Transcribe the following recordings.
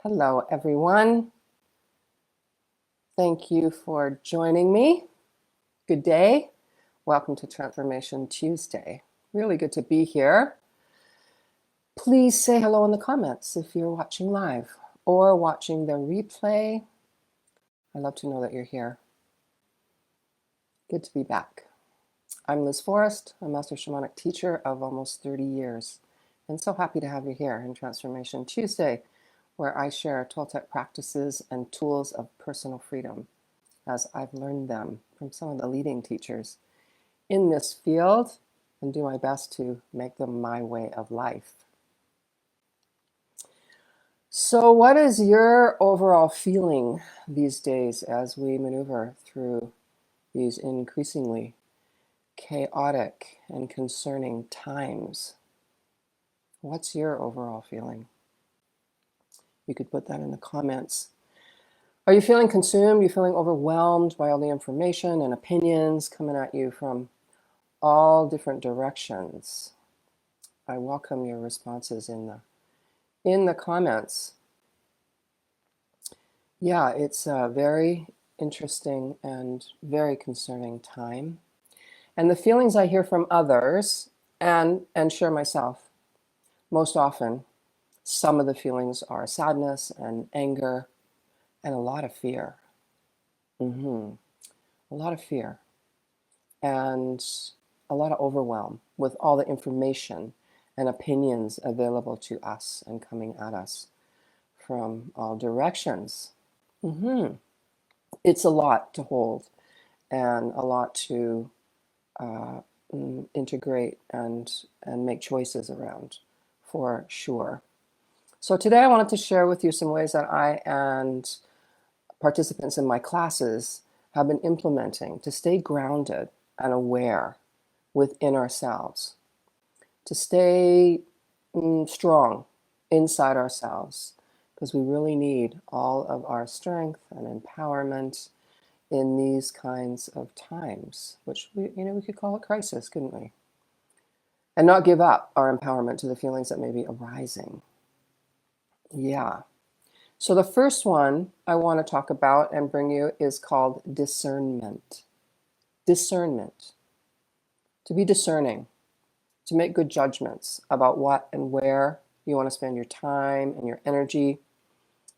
Hello, everyone. Thank you for joining me. Good day. Welcome to Transformation Tuesday. Really good to be here. Please say hello in the comments if you're watching live or watching the replay. I love to know that you're here. Good to be back. I'm Liz Forrest, a Master Shamanic teacher of almost 30 years, and so happy to have you here in Transformation Tuesday, where I share Toltec practices and tools of personal freedom as I've learned them from some of the leading teachers in this field and do my best to make them my way of life. So what is your overall feeling these days as we maneuver through these increasingly chaotic and concerning times? What's your overall feeling? You could put that in the comments. Are you feeling consumed? Are you feeling overwhelmed by all the information and opinions coming at you from all different directions? I welcome your responses in the comments. Yeah, it's a very interesting and very concerning time. And the feelings I hear from others and share myself, most often, some of the feelings are sadness and anger and a lot of fear. A lot of fear and a lot of overwhelm with all the information and opinions available to us and coming at us from all directions. It's a lot to hold and a lot to integrate and make choices around, for sure. So today I wanted to share with you some ways that I and participants in my classes have been implementing to stay grounded and aware within ourselves, to stay strong inside ourselves, because we really need all of our strength and empowerment in these kinds of times, which we could call a crisis, couldn't we? And not give up our empowerment to the feelings that may be arising. Yeah. So the first one I want to talk about and bring you is called discernment. Discernment. To be discerning, to make good judgments about what and where you want to spend your time and your energy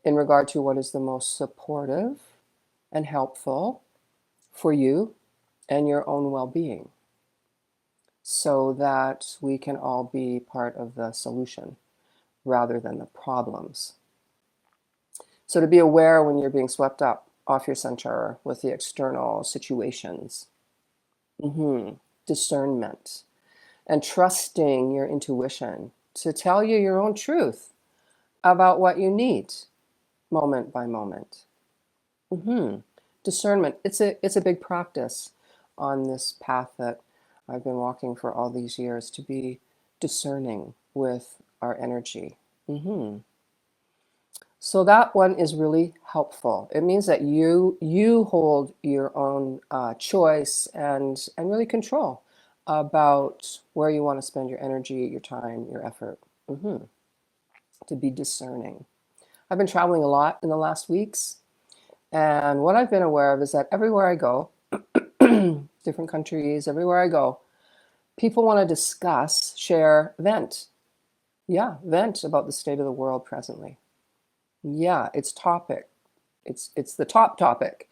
in regard to what is the most supportive and helpful for you and your own well-being, so that we can all be part of the solution rather than the problems. So to be aware when you're being swept up off your center with the external situations. Discernment. And trusting your intuition to tell you your own truth about what you need moment by moment. Discernment. It's a big practice on this path that I've been walking for all these years, to be discerning with our energy. So that one is really helpful. It means that you hold your own choice and really control about where you want to spend your energy, your time, your effort. To be discerning. I've been traveling a lot in the last weeks, and what I've been aware of is that everywhere I go, different countries, everywhere I go, people want to discuss, share, vent. Yeah, vent about the state of the world presently. Yeah, it's topic. It's the top topic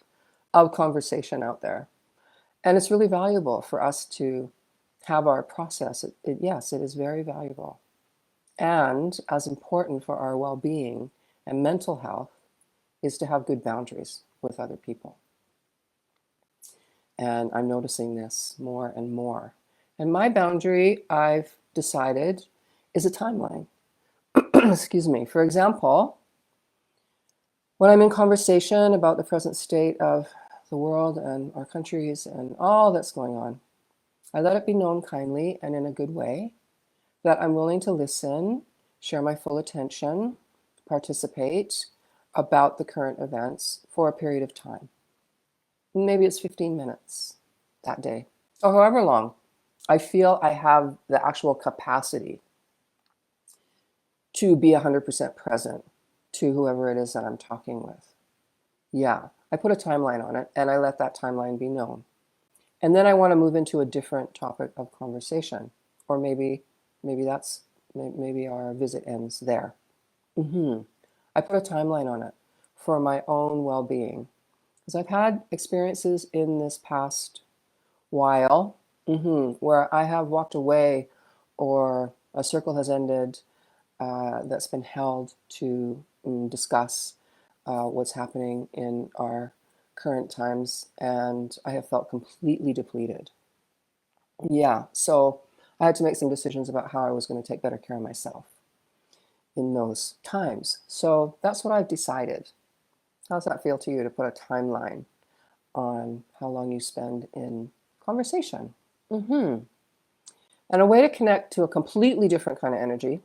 of conversation out there. And it's really valuable for us to have our process. Yes, it is very valuable. And as important for our well-being and mental health is to have good boundaries with other people. And I'm noticing this more and more. And my boundary, I've decided, is a timeline. Excuse me. For example, when I'm in conversation about the present state of the world and our countries and all that's going on, I let it be known kindly and in a good way that I'm willing to listen, share my full attention, participate about the current events for a period of time. Maybe it's 15 minutes that day, or however long I feel I have the actual capacity to be 100% present to whoever it is that I'm talking with. Yeah, I put a timeline on it and I let that timeline be known. And then I want to move into a different topic of conversation, or maybe our visit ends there. I put a timeline on it for my own well-being, because I've had experiences in this past while where I have walked away, or a circle has ended that's been held to discuss what's happening in our current times, and I have felt completely depleted. Yeah, so I had to make some decisions about how I was going to take better care of myself in those times. So that's what I've decided. How does that feel to you, to put a timeline on how long you spend in conversation? And a way to connect to a completely different kind of energy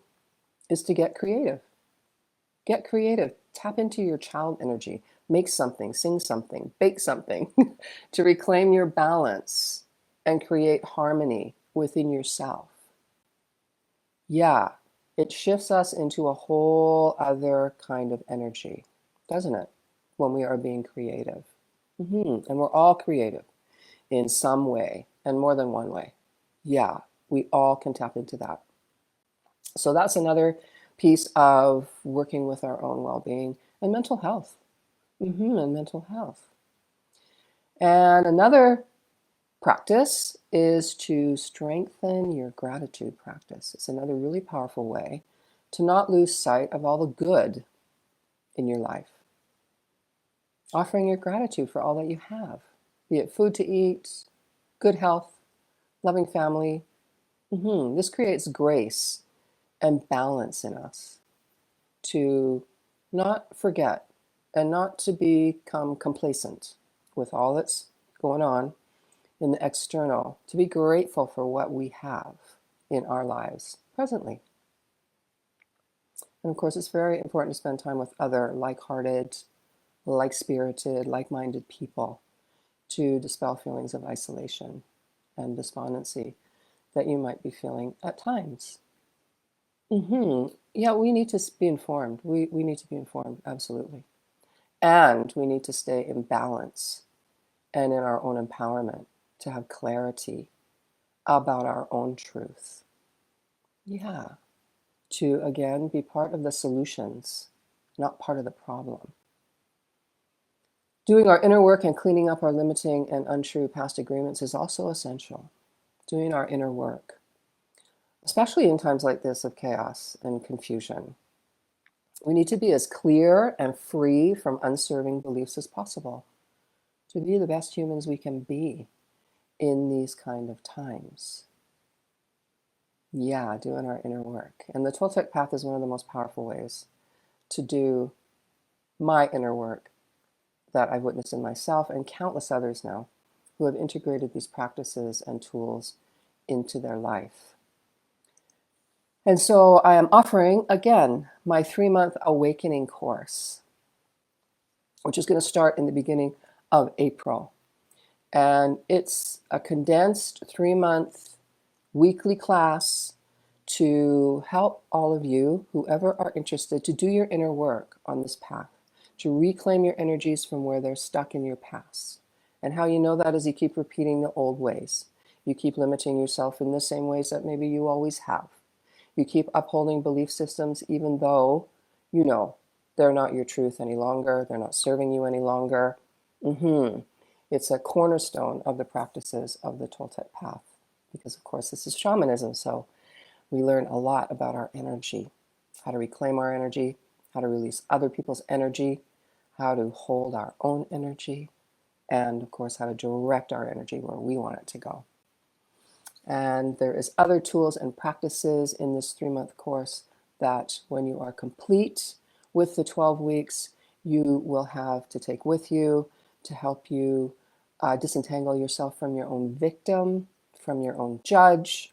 is to get creative. Get creative. Tap into your child energy. Make something, sing something, bake something to reclaim your balance and create harmony within yourself. Yeah, it shifts us into a whole other kind of energy, doesn't it? When we are being creative. And we're all creative in some way, and more than one way. Yeah, we all can tap into that. So that's another piece of working with our own well-being and mental health. And mental health. And another practice is to strengthen your gratitude practice. It's another really powerful way to not lose sight of all the good in your life. Offering your gratitude for all that you have, be it food to eat, good health, loving family. This creates grace and balance in us to not forget and not to become complacent with all that's going on in the external, to be grateful for what we have in our lives presently. And of course, it's very important to spend time with other like-hearted, like-spirited, like-minded people to dispel feelings of isolation and despondency that you might be feeling at times. Yeah, we need to be informed. We need to be informed, absolutely. And we need to stay in balance and in our own empowerment to have clarity about our own truth. Yeah, to again be part of the solutions, not part of the problem. Doing our inner work and cleaning up our limiting and untrue past agreements is also essential. Doing our inner work, especially in times like this of chaos and confusion. We need to be as clear and free from unserving beliefs as possible to be the best humans we can be in these kind of times. Yeah, doing our inner work. And the Toltec path is one of the most powerful ways to do my inner work that I've witnessed in myself and countless others now who have integrated these practices and tools into their life. And so I am offering, again, my 3-month awakening course, which is going to start in the beginning of April. And it's a condensed 3-month weekly class to help all of you, whoever are interested, to do your inner work on this path, to reclaim your energies from where they're stuck in your past. And how you know that is you keep repeating the old ways. You keep limiting yourself in the same ways that maybe you always have. You keep upholding belief systems even though you know they're not your truth any longer, they're not serving you any longer. It's a cornerstone of the practices of the Toltec path, because of course this is shamanism, so we learn a lot about our energy, how to reclaim our energy, how to release other people's energy, how to hold our own energy, and of course how to direct our energy where we want it to go. And there is other tools and practices in this 3-month course that when you are complete with the 12 weeks, you will have to take with you to help you disentangle yourself from your own victim, from your own judge,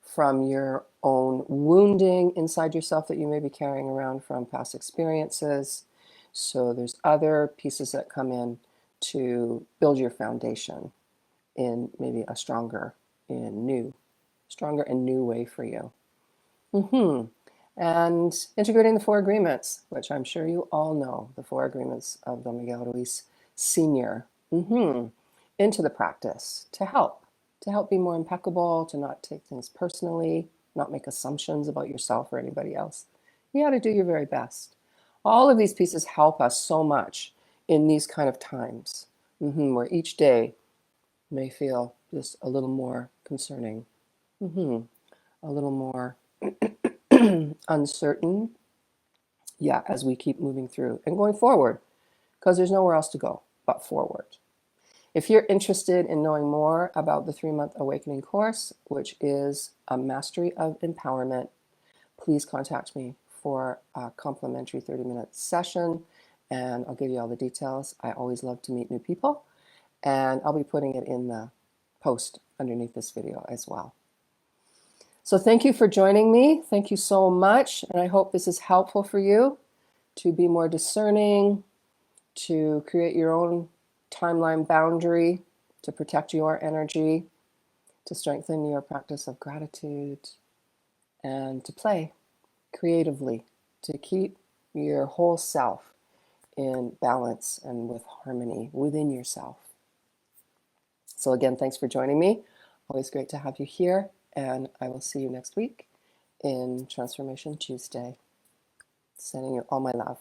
from your own wounding inside yourself that you may be carrying around from past experiences. So there's other pieces that come in to build your foundation in maybe a stronger and new way for you. and integrating the four agreements, which I'm sure you all know, the four agreements of Don Miguel Ruiz Sr., into the practice to help be more impeccable, to not take things personally, not make assumptions about yourself or anybody else. You got to do your very best. All of these pieces help us so much in these kind of times, where each day may feel just a little more concerning, a little more uncertain, as we keep moving through and going forward, because there's nowhere else to go but forward. If you're interested in knowing more about the 3-month awakening course, which is a mastery of empowerment, please contact me for a complimentary 30-minute session, and I'll give you all the details. I always love to meet new people, and I'll be putting it in the post underneath this video as well. So thank you for joining me. Thank you so much, and I hope this is helpful for you to be more discerning, to create your own timeline boundary, to protect your energy, to strengthen your practice of gratitude, and to play creatively, to keep your whole self in balance and with harmony within yourself. So again, thanks for joining me. Always great to have you here, and I will see you next week in Transformation Tuesday. Sending you all my love.